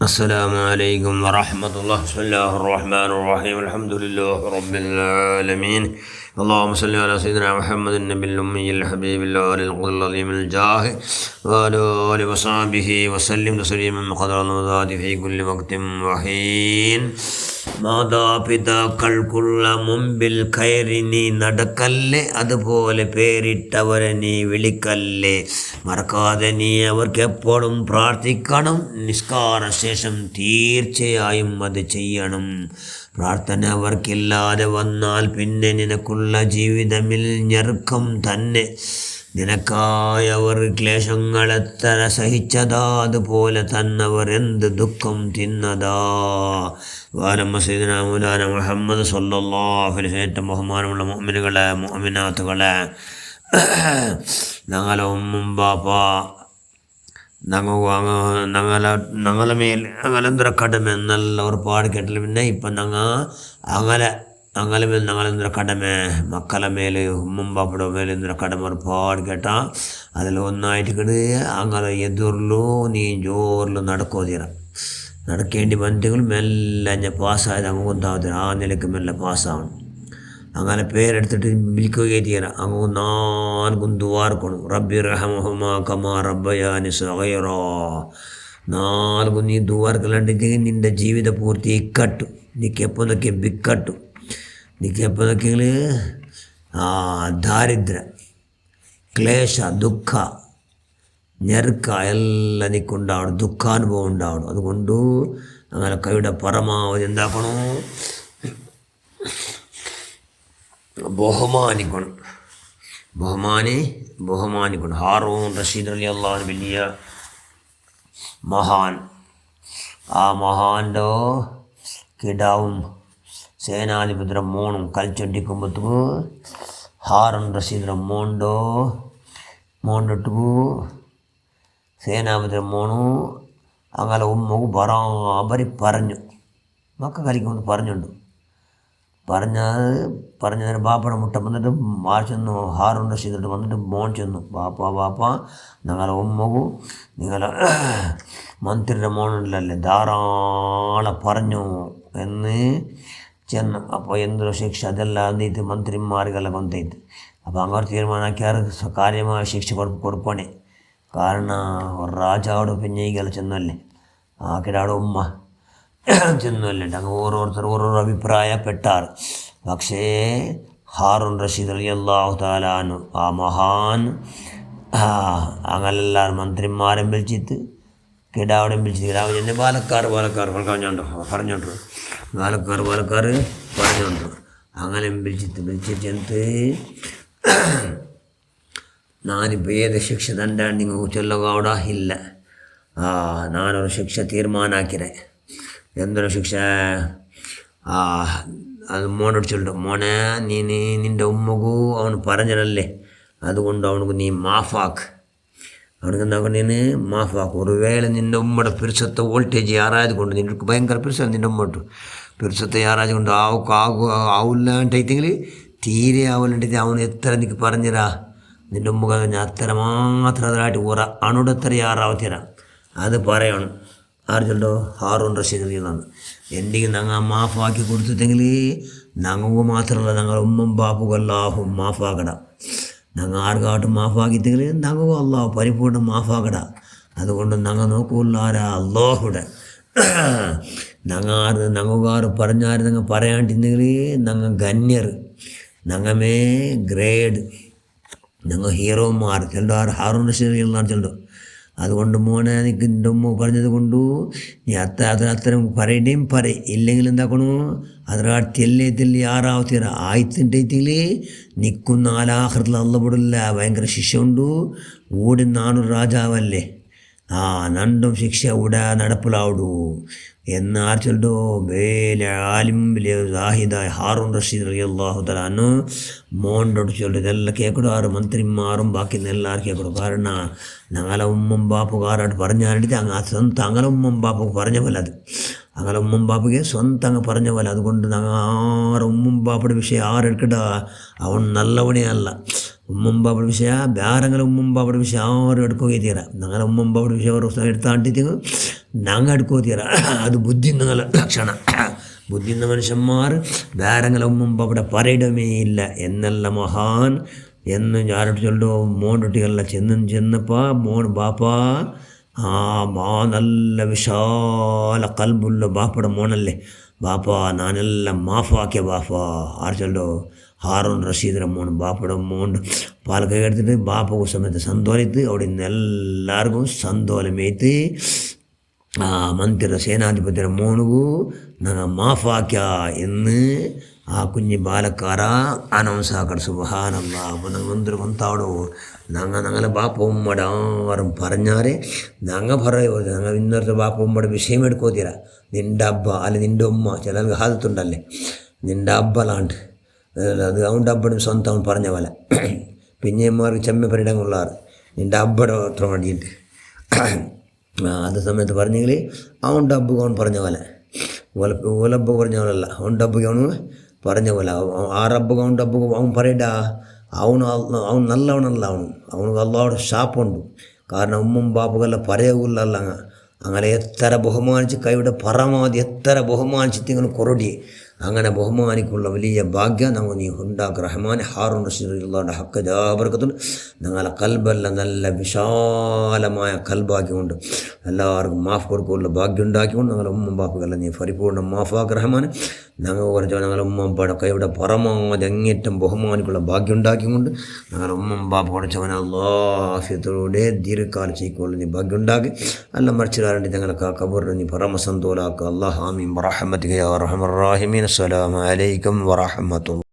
السلام عليكم ورحمة الله. بسم الله الرحمن الرحيم. الحمد لله رب العالمين. اللهم صل على سيدنا محمد النبي الأمي الحبيب الله القدر العظيم الجاه وعلى آله وصحبه وسلم تسليما قدر المضاد في كل وقت وحين. മാതാപിതാക്കൾക്കുള്ള മുമ്പിൽ കയറി നീ നടക്കല്ലേ, അതുപോലെ പേരിട്ടവരെ നീ വിളിക്കല്ലേ. മറക്കാതെ നീ അവർക്ക് എപ്പോഴും പ്രാർത്ഥിക്കണം. നിസ്കാര ശേഷം തീർച്ചയായും അത് ചെയ്യണം. പ്രാർത്ഥന അവർക്കില്ലാതെ വന്നാൽ പിന്നെ നിനക്കുള്ള ജീവിതമിൽ ഞെരുക്കം തന്നെ. നിനക്കായി അവർ ക്ലേശങ്ങളെത്ര സഹിച്ചതാ, അതുപോലെ തന്നെ അവർ എന്ത് ദുഃഖം തിന്നതാ. വാലമ്മ സയ്യിദുനാ മൗലാന മുഹമ്മദ് സ്വല്ലല്ലാഹു അലൈഹി വസല്ലം. ബഹുമാനമുള്ള മുഅ്മിനുകളെ, മുഅ്മിനാത്തുകളെ, ഞങ്ങളെ ഉമ്മും ബാപ്പ ഞങ്ങളെ മേൽ ഞങ്ങളെന്തര കടമെ നല്ല ഒരുപാട് കേട്ടില്ല. പിന്നെ ഇപ്പം ഞങ്ങളെ മേൽ ഞങ്ങളെന്തര കടമെ, മക്കളെ മേൽ ഉമ്മും ബാപ്പയുടെ മേൽ എന്തൊരു കടമ ഒരുപാട് കേട്ടാ. അതിൽ ഒന്നായിട്ട് കിട് അങ്ങനെ എതിർലോ നീ ജോറിലോ നടക്കോതീര. നടക്കേണ്ടി വന്നിട്ടെങ്കിൽ മെല്ലെ ഞാൻ പാസ്സായത് അങ്ങ് കൊണ്ടാവത്തീര. ആ നിലയ്ക്ക് മെല്ലെ പാസ്സാവണം. അങ്ങനെ പേരെടുത്തിട്ട് വിളിക്കുകയും തീരാം. അങ്ങ് നാൽക്കും ദുവാർക്കണം. റബ്ബി റഹ്മഹുമാ കമാ റബ്ബയാനി സഗീറാ. നാൽക്കും നീ ദുവാർക്കലുണ്ടെങ്കിൽ നിൻ്റെ ജീവിത പൂർത്തി ഇക്കട്ടു. നീക്കെപ്പോൾ നോക്കിയ ബിക്കട്ടു. നീക്കെപ്പോൾ നോക്കിയെങ്കിൽ ദാരിദ്ര്യ, ക്ലേശ, ദുഃഖ, ഞെരുക്ക എല്ലാം നിൽക്കുണ്ടാവണം. ദുഃഖാനുഭവം ഉണ്ടാവണം. അതുകൊണ്ട് അങ്ങനെ കൈയുടെ പരമാവധി എന്താക്കണോ, ബഹുമാനിക്കണം. ഹാറൂൻ റഷീദ് റളിയല്ലാഹു അൻഹു വലിയ മഹാൻ. ആ മഹാൻ്റെ കിടാവും സേനാധിപതിയുടെ മോണും കളിച്ചൊണ്ടിക്കുമ്പോഴത്തേക്ക് ഹാറൂൻ റഷീദിൻ്റെ മോണ്ടിട്ടു സേനാധിപതിയുടെ മോണു അങ്ങനെ ഉമ്മക്ക് ബറാബരി പറഞ്ഞു. മക്ക കളിക്കുമ്പോൾ പറഞ്ഞതിന് ബാപ്പയുടെ മുട്ട വന്നിട്ട് ചെന്നു. ഹാറൂൻ റഷീദിട്ട് വന്നിട്ട് മോൻ ചെന്നു. ബാപ്പ ഞങ്ങളെ ഉമ്മകു നിങ്ങളെ മന്ത്രിയുടെ മോനുണ്ടല്ലേ ധാരാളം പറഞ്ഞു എന്ന് ചെന്നു. അപ്പോൾ എന്തൊരു ശിക്ഷ അതെല്ലാം അന്നേറ്റ് മന്ത്രിമാർക്കെല്ലാം കൊന്തേറ്റ്. അപ്പോൾ അങ്ങനെ തീരുമാനമാക്കിയാൽ കാര്യമായ ശിക്ഷ കൊടുക്കണേ. കാരണം രാജാവോട് പിന്നെയിക്കെല്ലാം ചെന്നല്ലേ, ആ കിടാടെ ഉമ്മ ചെന്നല്ലേ. അങ്ങ് ഓരോരുത്തർ ഓരോരോ അഭിപ്രായപ്പെട്ടാർ. പക്ഷേ ഹാറൂൻ റഷീദ് റളിയല്ലാഹു തആല അൻഹു ആ മഹാൻ അങ്ങനെല്ലാവരും മന്ത്രിമാരെ വിളിച്ചിട്ട് കിടാവിടെ വിളിച്ചിട്ട് കിടാവ് ചെന്ന് പാലക്കാർ പറഞ്ഞോണ്ടോ അങ്ങനെ വിളിച്ചിട്ട് ചെന്ന് ഞാനിപ്പോൾ ഏത് ശിക്ഷ തന്നെ നിങ്ങൾ ചൊല്ലുക അവിടെ ഇല്ല. ഞാനൊരു ശിക്ഷ തീരുമാനാക്കിരെ. എന്തൊരു ശിക്ഷ? അത് മോനോട് ചൊല്ലും. മോനെ നിൻ്റെ ഉമ്മകു അവന് പറഞ്ഞതല്ലേ, അതുകൊണ്ട് അവനക്ക് നീ മാഫാക്ക്. അവനക്ക് എന്താക്കണം, നീ മാഫാക്ക്. ഒരു വേള നിൻ്റെ ഉമ്മയുടെ പിരിച്ചത്തെ വോൾട്ടേജ് ആറായത് കൊണ്ട് നിനക്ക് ഭയങ്കര പിരിച്ചാണ്. നിൻ്റെ ഉമ്മട്ട് പിരിച്ചത്തെ ആറായത് കൊണ്ട് ആവില്ലാണ്ടെങ്കിൽ തീരെ ആവില്ലാണ്ടെങ്കിൽ അവന് എത്ര എനിക്ക് പറഞ്ഞുതരാ. നിൻ്റെ ഉമ്മ ഞാൻ അത്ര മാത്രം അതിനായിട്ട് അണുടെത്ര ആറാവത്തരാം അത് പറയണം. ആര് ചൊല്ലോ? ഹാറൂൻ റഷീദ് എന്നാണ്. എന്തെങ്കിലും ഞങ്ങൾ മാഫാക്കി കൊടുത്തിട്ടെങ്കിൽ ഞങ്ങൾക്ക് മാത്രമല്ല, ഞങ്ങളുടെ ഉമ്മം ബാപ്പുക്കും അല്ലാഹും മാഫാക്കട. ഞങ്ങൾ ആർക്കാട്ടും മാഫാക്കിട്ടെങ്കിൽ ഞങ്ങൾക്ക് അല്ലാഹു പരിപൂർണ്ണം മാഫാക്കട. അതുകൊണ്ട് ഞങ്ങൾ നോക്കൂല്ല ആരാ അല്ലാഹുടെ. ഞങ്ങൾക്കാർ പറഞ്ഞാൽ ഞങ്ങൾ പറയാണ്ടിരുന്നെങ്കിൽ ഞങ്ങൾ ഗന്യർ, ഞങ്ങമേ ഗ്രേഡ്, ഞങ്ങൾ ഹീറോമാർ ചെല്ലോ. ഹാറൂൻ റഷീദ് എന്നാണ് ചെല്ലോ. അതുകൊണ്ട് മോനെ എനിക്ക് എൻ്റെ ഉമ്മ പറഞ്ഞത് കൊണ്ടു നീ അത്തരം പറയണേയും ഇല്ലെങ്കിൽ എന്താക്കണു അതിനാ തെല്ലി ആറാവത്തീര ആയിത്തിണ്ടെങ്കിൽ നിൽക്കുന്ന ആലാഹൃത്തിൽ അള്ളപ്പെടില്ല. ഭയങ്കര ശിക്ഷ ഉണ്ട്. ഊടി നാനൊരു രാജാവല്ലേ, രണ്ടും ശിക്ഷ ഇവിടെ നടപ്പിലാവിടൂ എന്ന് ആർ ചൊല്ലോ. വേല ആലിം വലിയ സാഹിദായ ഹാറൂൻ റഷീദ് റളിയല്ലാഹു തആല അൻഹു മോണ്ടോട് ചൊല്ലു. ഇതെല്ലാം കേൾക്കിടും. മന്ത്രിമാരും ബാക്കി എല്ലാവരും കേൾക്കിടും. കാരണം ഞങ്ങളെ ഉമ്മം ബാപ്പുകാരായിട്ട് പറഞ്ഞാണ്ടിട്ട് സ്വന്തം അങ്ങനെ ഉമ്മം ബാപ്പുക്ക് പറഞ്ഞ പോലെ അത് അങ്ങനെ ഉമ്മം ബാപ്പുക്ക് സ്വന്തം അങ്ങ് പറഞ്ഞ പോലെ. അതുകൊണ്ട് ഞങ്ങൾ ഉമ്മം ബാപ്പയുടെ വിഷയം ആരെടുക്കട്ട, അവൻ നല്ലവണേ അല്ല. ഉമ്മമ്പാവിടെ ವಿಷಯ ಬ್ಯಾರಂಗಲ ಉಮ್ಮಂಬಾಬಡ ವಿಷಯ ಅವರು ಹಿಡ್ಕೋಗಿದ್ದೀರ ನಂಗಲ ಉಮ್ಮಂಬಾಬಡ ವಿಷಯ ಅವರು എടുത്താണ്ടിട്ട് ഞങ്ങൾ എടുക്കോത്തിയറ അത് ബുദ്ധിൻ്റെ നല്ല ലക്ഷണ ബുദ്ധിൻ്റെ മനുഷ്യന്മാർ വേറെങ്ങളെ മുമ്പ് അവിടെ പറയിടമേ ഇല്ല എന്നല്ല മഹാൻ എന്ന് ഞാനോട് ചൊല്ലോ മോണ്ടുട്ടികളെല്ലാം ചെന്നപ്പോൾ മോൻ ബാപ്പാ മാ നല്ല വിശാല കൽബുള്ള ബാപ്പയുടെ മോനല്ലേ ബാപ്പാ നാനെല്ലാം മാഫാക്കിയ ബാപ്പാ ആര് ചൊല്ലോ ഹാറൂൺ റഷീദിൻ്റെ മോൻ ബാപ്പയുടെ മോണ്ട് പാൽ കൈ എടുത്തിട്ട് ബാപ്പ സമയത്ത് സന്തോലിത്ത് അവിടെ നിന്ന് എല്ലാവർക്കും സന്തോലമേത്ത് ಮಂತ್ರಿರ ಸೇನಾಧಿಪತಿಯ ಮೋಣಿಗೂ ನನ್ನ ಮಾಫಾಕ್ಯ എന്ന് ആ കുഞ്ഞ് ബാലക്കാര അനൗൺസ് ആക്കണം സുബ്ഹാനല്ല. അപ്പോൾ ഞങ്ങൾ എന്തൊരു കൊന്താവടോ ഞങ്ങളെ ബാപ്പ ഉമ്മയുടെ ആരും പറഞ്ഞാൽ ഞങ്ങൾ പറയുമോ ഞങ്ങൾ ഇന്നത്തെ ബാപ്പ ഉമ്മയുടെ വിഷയം എടുക്കോത്തീരാ നിൻ്റെ അബ്ബ അല്ലെ നിൻ്റെ ഉമ്മ ചിലർക്ക് ഹാദത്തുണ്ടല്ലേ നിൻ്റെ അബ്ബലാണ്ട് അത് അവൻ്റെ അബ്ബനും സ്വന്തം അവൻ പറഞ്ഞ പോലെ പിന്നെമാർക്ക് ചെമ്മ പരിടങ്ങളുള്ളാറ് നിൻ്റെ അബ്ബയുടെ അത്ര വേണ്ടിയിട്ട് അത് സമയത്ത് പറഞ്ഞെങ്കിൽ അവൻ ഡബ്ബുക്ക് അവൻ പറഞ്ഞ പോലെ ഓലബ്ബക്ക് പറഞ്ഞ പോലല്ല അവൻ ഡബ്ബുക്ക് അവന് പറഞ്ഞ പോലെ ആ റബ്ബുക്ക് അവൻ ഡബ്ബുക്ക് അവൻ പറയണ്ട അവൻ നല്ലവനല്ല അവനക്ക് അള്ളാഹുടെ ഷാപ്പുണ്ട് കാരണം ഉമ്മും ബാപ്പുക്കെല്ലാം പറയുകയില്ല അങ്ങനെ എത്ര ബഹുമാനിച്ച് കൈയുടെ പരമാവധി എത്ര ബഹുമാനിച്ചിട്ട് ഇങ്ങനെ കൊറടി അങ്ങനെ ബഹുമാനിക്കുള്ള വലിയ ഭാഗ്യം നമ്മൾ നീ ഉണ്ടാക്കുക റഹ്മാൻ ഹാറൂൺ റഷീദുള്ളാഹുടെ ഹക്ക് ജാബർക്കത്തുണ്ട് ഞങ്ങളെ കൽബെല്ലാം നല്ല വിശാലമായ കൽബാക്കിക്കൊണ്ട് എല്ലാവർക്കും മാഫ് കൊടുക്കുള്ള ഭാഗ്യം ഉണ്ടാക്കിക്കൊണ്ട് ഞങ്ങളെ ഉമ്മ ബാപ്പുകളെല്ലാം നീ പരിപൂർണ്ണ മാഫാക്ക് റഹ്മാൻ ഞങ്ങൾ കുറച്ച് ഞങ്ങളെ ഉമ്മയുടെ കൈയുടെ പരമാവധി അങ്ങേറ്റം ബഹുമാനിക്കുള്ള ഭാഗ്യം ഉണ്ടാക്കിക്കൊണ്ട് ഞങ്ങളെ ഉമ്മ ബാപ്പ കുറച്ചവനെ അല്ലാഫിയത്തോടെ ദീർഘകാലം ചെയ്യിക്കുള്ള നീ ഭാഗ്യം ഉണ്ടാക്കി എല്ലാം മറിച്ചിടാറുണ്ട് ഞങ്ങളെ കബറിന് നീ പരമസന്തോലാക്കുക അല്ലാഹ് ആമീൻ ബിറഹ്മതിക യാ അർഹമർ റഹീമീൻ. അസ്സലാമു അലൈക്കും വറഹ്മത്തുള്ളാഹി.